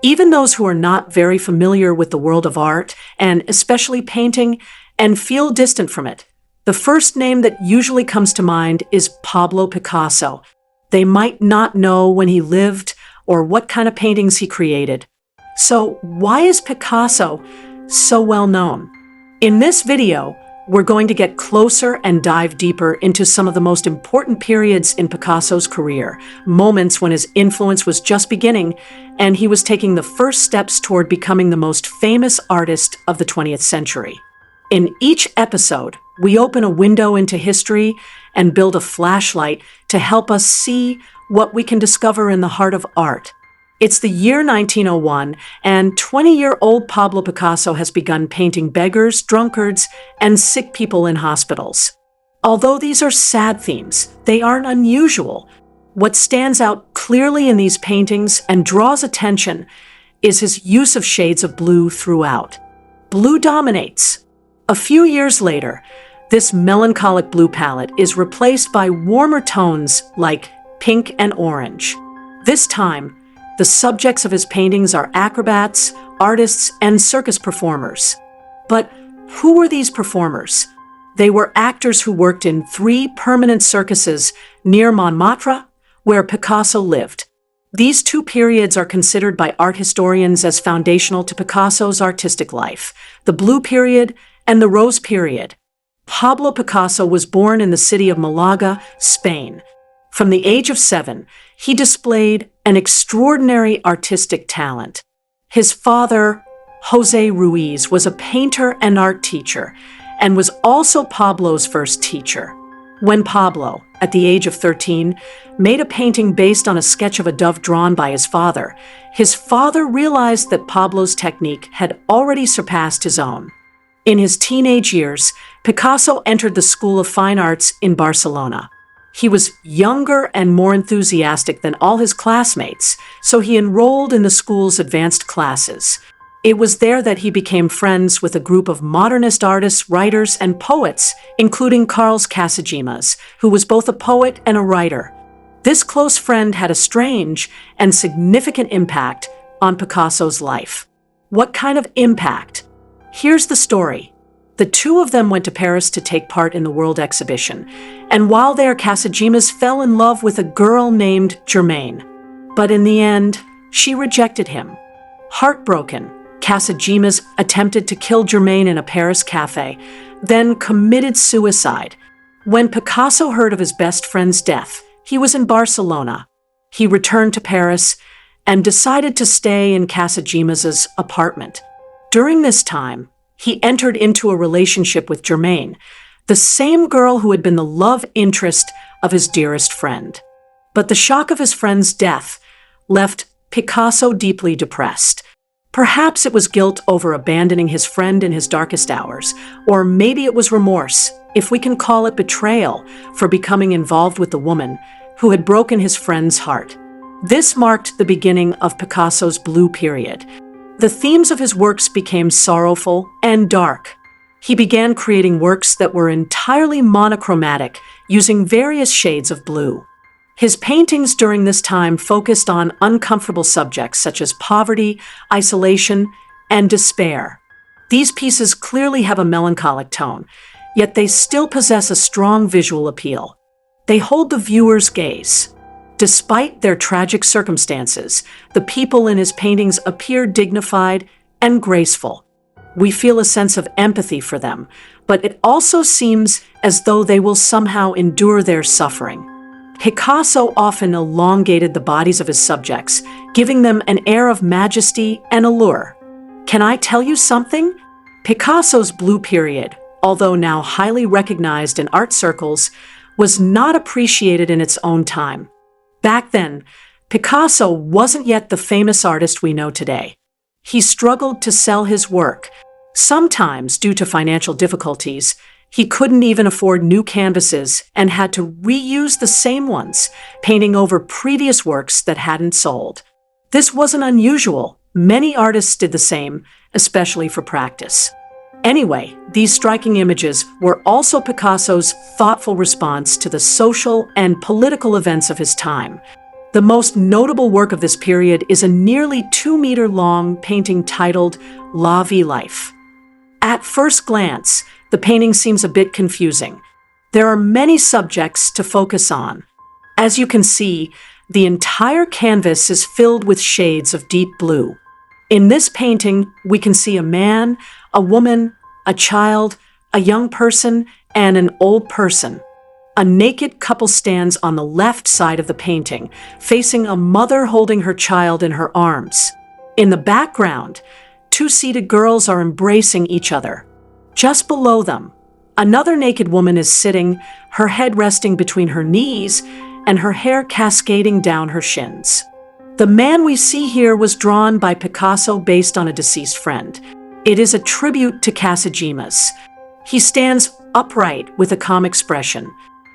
Even those who are not very familiar with the world of art, and especially painting, and feel distant from it, the first name that usually comes to mind is Pablo Picasso. They might not know when he lived or what kind of paintings he created. So why is Picasso so well known? In this video, we're going to get closer and dive deeper into some of the most important periods in Picasso's career, moments when his influence was just beginning and he was taking the first steps toward becoming the most famous artist of the 20th century. In each episode, we open a window into history and build a flashlight to help us see what we can discover in the heart of art. It's the year 1901, and 20-year-old Pablo Picasso has begun painting beggars, drunkards, and sick people in hospitals. Although these are sad themes, they aren't unusual. What stands out clearly in these paintings and draws attention is his use of shades of blue throughout. Blue dominates. A few years later, this melancholic blue palette is replaced by warmer tones like pink and orange. This time, the subjects of his paintings are acrobats, artists, and circus performers. But who were these performers? They were actors who worked in 3 permanent circuses near Montmartre, where Picasso lived. These 2 periods are considered by art historians as foundational to Picasso's artistic life: the Blue Period and the Rose Period. Pablo Picasso was born in the city of Malaga, Spain. From the age of 7, he displayed an extraordinary artistic talent. His father, José Ruiz, was a painter and art teacher, and was also Pablo's first teacher. When Pablo, at the age of 13, made a painting based on a sketch of a dove drawn by his father realized that Pablo's technique had already surpassed his own. In his teenage years, Picasso entered the School of Fine Arts in Barcelona. He was younger and more enthusiastic than all his classmates, so he enrolled in the school's advanced classes. It was there that he became friends with a group of modernist artists, writers, and poets, including Carlos Casagemas, who was both a poet and a writer. This close friend had a strange and significant impact on Picasso's life. What kind of impact? Here's the story. The 2 of them went to Paris to take part in the World Exhibition, and while there, Casagemas fell in love with a girl named Germaine. But in the end, she rejected him. Heartbroken, Casagemas attempted to kill Germaine in a Paris cafe, then committed suicide. When Picasso heard of his best friend's death, he was in Barcelona. He returned to Paris and decided to stay in Casagemas's apartment. During this time, he entered into a relationship with Germaine, the same girl who had been the love interest of his dearest friend. But the shock of his friend's death left Picasso deeply depressed. Perhaps it was guilt over abandoning his friend in his darkest hours, or maybe it was remorse, if we can call it betrayal, for becoming involved with the woman who had broken his friend's heart. This marked the beginning of Picasso's Blue Period. The themes of his works became sorrowful and dark. He began creating works that were entirely monochromatic, using various shades of blue. His paintings during this time focused on uncomfortable subjects such as poverty, isolation, and despair. These pieces clearly have a melancholic tone, yet they still possess a strong visual appeal. They hold the viewer's gaze. Despite their tragic circumstances, the people in his paintings appear dignified and graceful. We feel a sense of empathy for them, but it also seems as though they will somehow endure their suffering. Picasso often elongated the bodies of his subjects, giving them an air of majesty and allure. Can I tell you something? Picasso's Blue Period, although now highly recognized in art circles, was not appreciated in its own time. Back then, Picasso wasn't yet the famous artist we know today. He struggled to sell his work. Sometimes, due to financial difficulties, he couldn't even afford new canvases and had to reuse the same ones, painting over previous works that hadn't sold. This wasn't unusual. Many artists did the same, especially for practice. Anyway, these striking images were also Picasso's thoughtful response to the social and political events of his time. The most notable work of this period is a nearly 2-meter-long painting titled La Vie Life. At first glance, the painting seems a bit confusing. There are many subjects to focus on. As you can see, the entire canvas is filled with shades of deep blue. In this painting, we can see a man, a woman, a child, a young person, and an old person. A naked couple stands on the left side of the painting, facing a mother holding her child in her arms. In the background, 2 seated girls are embracing each other. Just below them, another naked woman is sitting, her head resting between her knees and her hair cascading down her shins. The man we see here was drawn by Picasso based on a deceased friend. It is a tribute to Casagemas. He stands upright with a calm expression.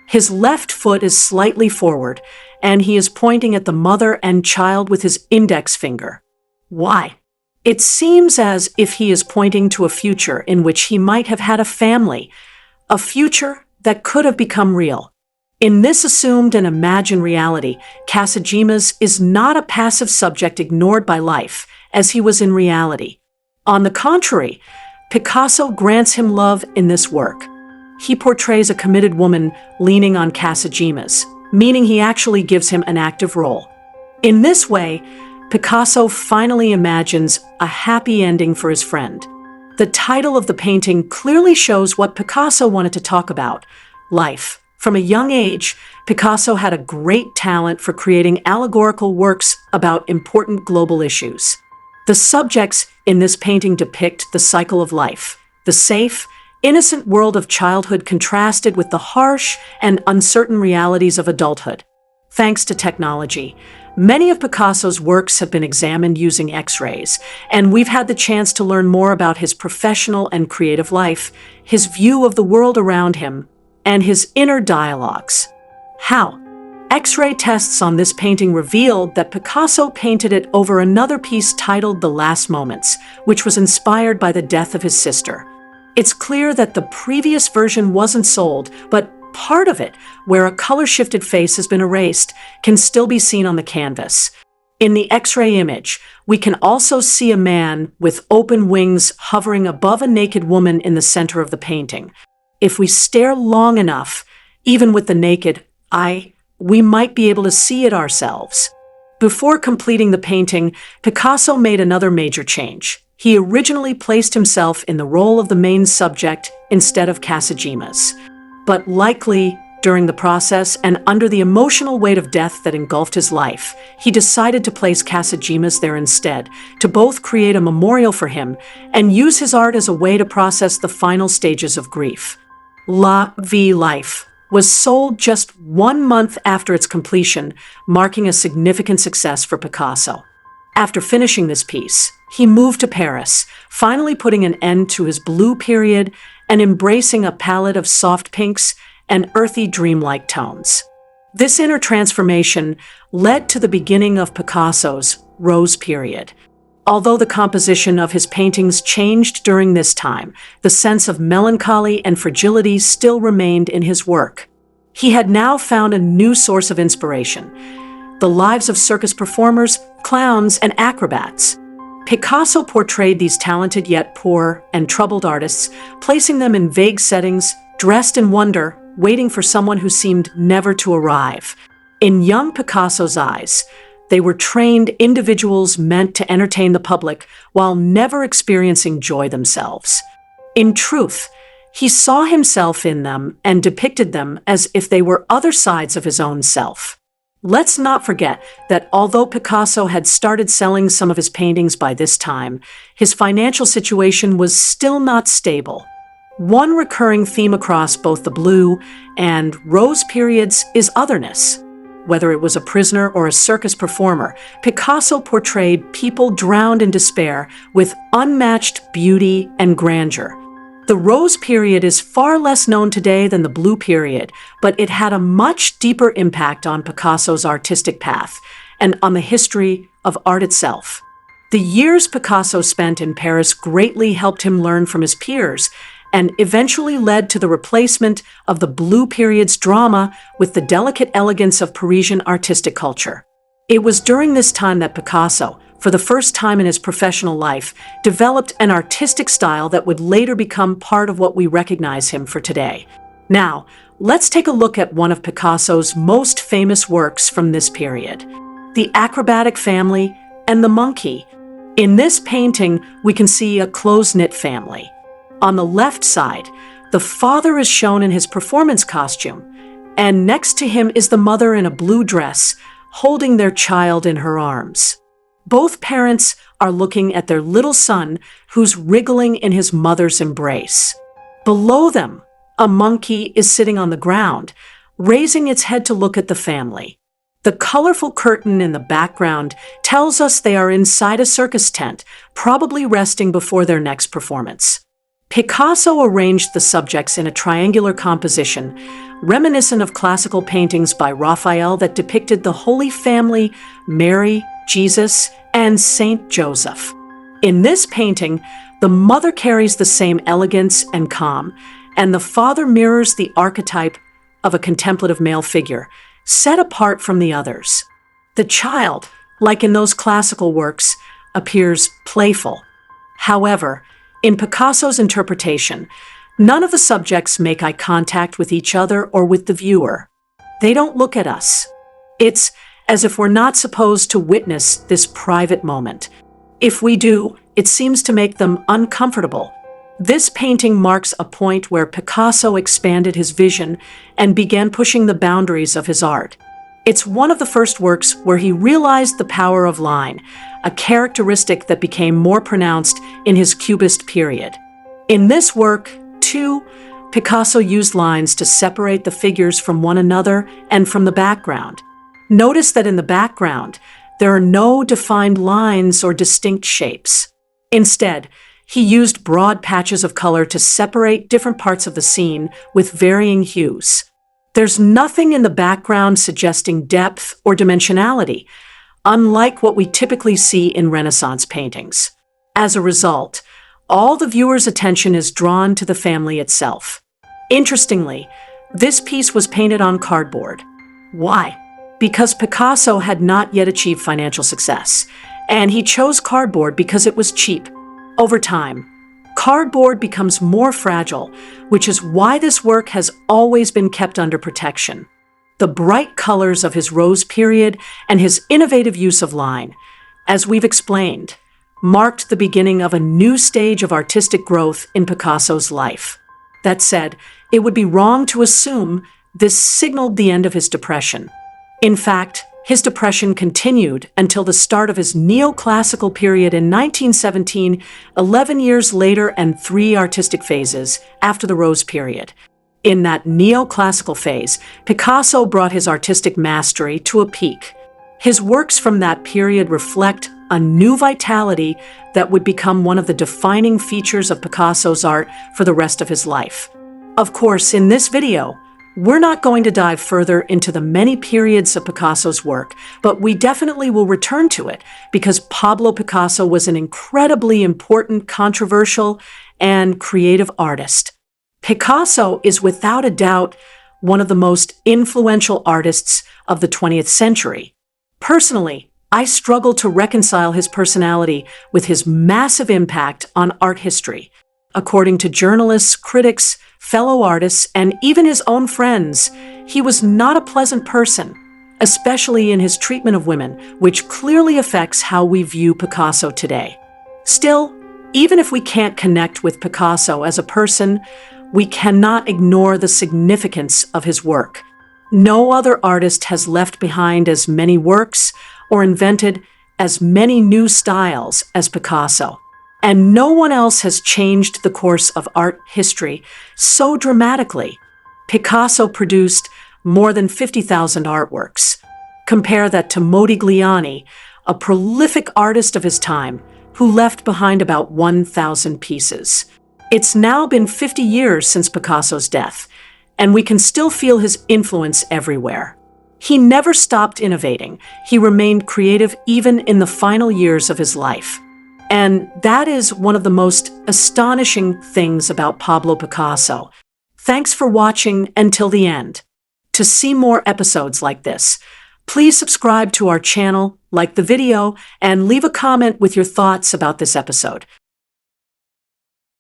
His left foot is slightly forward, and he is pointing at the mother and child with his index finger. Why? It seems as if he is pointing to a future in which he might have had a family, a future that could have become real. In this assumed and imagined reality, Casagemas is not a passive subject ignored by life, as he was in reality. On the contrary, Picasso grants him love in this work. He portrays a committed woman leaning on Casagemas, meaning he actually gives him an active role. In this way, Picasso finally imagines a happy ending for his friend. The title of the painting clearly shows what Picasso wanted to talk about: life. From a young age, Picasso had a great talent for creating allegorical works about important global issues. The subjects in this painting depict the cycle of life, the safe, innocent world of childhood contrasted with the harsh and uncertain realities of adulthood. Thanks to technology, many of Picasso's works have been examined using X-rays, and we've had the chance to learn more about his professional and creative life, his view of the world around him, and his inner dialogues. How? X-ray tests on this painting revealed that Picasso painted it over another piece titled The Last Moments, which was inspired by the death of his sister. It's clear that the previous version wasn't sold, but part of it, where a color-shifted face has been erased, can still be seen on the canvas. In the X-ray image, we can also see a man with open wings hovering above a naked woman in the center of the painting. If we stare long enough, even with the naked eye, we might be able to see it ourselves. Before completing the painting, Picasso made another major change. He originally placed himself in the role of the main subject instead of Casagemas. But likely, during the process and under the emotional weight of death that engulfed his life, he decided to place Casagemas there instead, to both create a memorial for him and use his art as a way to process the final stages of grief. La Vie Life was sold just 1 month after its completion, marking a significant success for Picasso. After finishing this piece, he moved to Paris, finally putting an end to his blue period and embracing a palette of soft pinks and earthy dreamlike tones. This inner transformation led to the beginning of Picasso's Rose period. Although the composition of his paintings changed during this time, the sense of melancholy and fragility still remained in his work. He had now found a new source of inspiration: the lives of circus performers, clowns, and acrobats. Picasso portrayed these talented yet poor and troubled artists, placing them in vague settings, dressed in wonder, waiting for someone who seemed never to arrive. In young Picasso's eyes, they were trained individuals meant to entertain the public while never experiencing joy themselves. In truth, he saw himself in them and depicted them as if they were other sides of his own self. Let's not forget that although Picasso had started selling some of his paintings by this time, his financial situation was still not stable. One recurring theme across both the blue and rose periods is otherness. Whether it was a prisoner or a circus performer, Picasso portrayed people drowned in despair with unmatched beauty and grandeur. The Rose period is far less known today than the Blue period, but it had a much deeper impact on Picasso's artistic path and on the history of art itself. The years Picasso spent in Paris greatly helped him learn from his peers and eventually led to the replacement of the Blue period's drama with the delicate elegance of Parisian artistic culture. It was during this time that Picasso, for the first time in his professional life, developed an artistic style that would later become part of what we recognize him for today. Now, let's take a look at one of Picasso's most famous works from this period, The Acrobatic Family and the Monkey. In this painting, we can see a close-knit family. On the left side, the father is shown in his performance costume, and next to him is the mother in a blue dress, holding their child in her arms. Both parents are looking at their little son, who's wriggling in his mother's embrace. Below them, a monkey is sitting on the ground, raising its head to look at the family. The colorful curtain in the background tells us they are inside a circus tent, probably resting before their next performance. Picasso arranged the subjects in a triangular composition, reminiscent of classical paintings by Raphael that depicted the Holy Family, Mary, Jesus, and Saint Joseph. In this painting, the mother carries the same elegance and calm, and the father mirrors the archetype of a contemplative male figure, set apart from the others. The child, like in those classical works, appears playful. However, in Picasso's interpretation, none of the subjects make eye contact with each other or with the viewer. They don't look at us. It's as if we're not supposed to witness this private moment. If we do, it seems to make them uncomfortable. This painting marks a point where Picasso expanded his vision and began pushing the boundaries of his art. It's one of the first works where he realized the power of line, a characteristic that became more pronounced in his Cubist period. In this work, too, Picasso used lines to separate the figures from one another and from the background. Notice that in the background, there are no defined lines or distinct shapes. Instead, he used broad patches of color to separate different parts of the scene with varying hues. There's nothing in the background suggesting depth or dimensionality, unlike what we typically see in Renaissance paintings. As a result, all the viewer's attention is drawn to the family itself. Interestingly, this piece was painted on cardboard. Why? Because Picasso had not yet achieved financial success, and he chose cardboard because it was cheap. Over time, cardboard becomes more fragile, which is why this work has always been kept under protection. The bright colors of his Rose period and his innovative use of line, as we've explained, marked the beginning of a new stage of artistic growth in Picasso's life. That said, it would be wrong to assume this signaled the end of his depression. In fact, his depression continued until the start of his neoclassical period in 1917, 11 years later and 3 artistic phases after the Rose period. In that neoclassical phase, Picasso brought his artistic mastery to a peak. His works from that period reflect a new vitality that would become one of the defining features of Picasso's art for the rest of his life. Of course, in this video, we're not going to dive further into the many periods of Picasso's work, but we definitely will return to it because Pablo Picasso was an incredibly important, controversial, and creative artist. Picasso is without a doubt one of the most influential artists of the 20th century. Personally, I struggle to reconcile his personality with his massive impact on art history. According to journalists, critics, fellow artists, and even his own friends, he was not a pleasant person, especially in his treatment of women, which clearly affects how we view Picasso today. Still, even if we can't connect with Picasso as a person, we cannot ignore the significance of his work. No other artist has left behind as many works or invented as many new styles as Picasso. And no one else has changed the course of art history so dramatically. Picasso produced more than 50,000 artworks. Compare that to Modigliani, a prolific artist of his time, who left behind about 1,000 pieces. It's now been 50 years since Picasso's death, and we can still feel his influence everywhere. He never stopped innovating. He remained creative even in the final years of his life. And that is one of the most astonishing things about Pablo Picasso. Thanks for watching until the end. To see more episodes like this, Please subscribe to our channel, like the video, and leave a comment with your thoughts about this episode.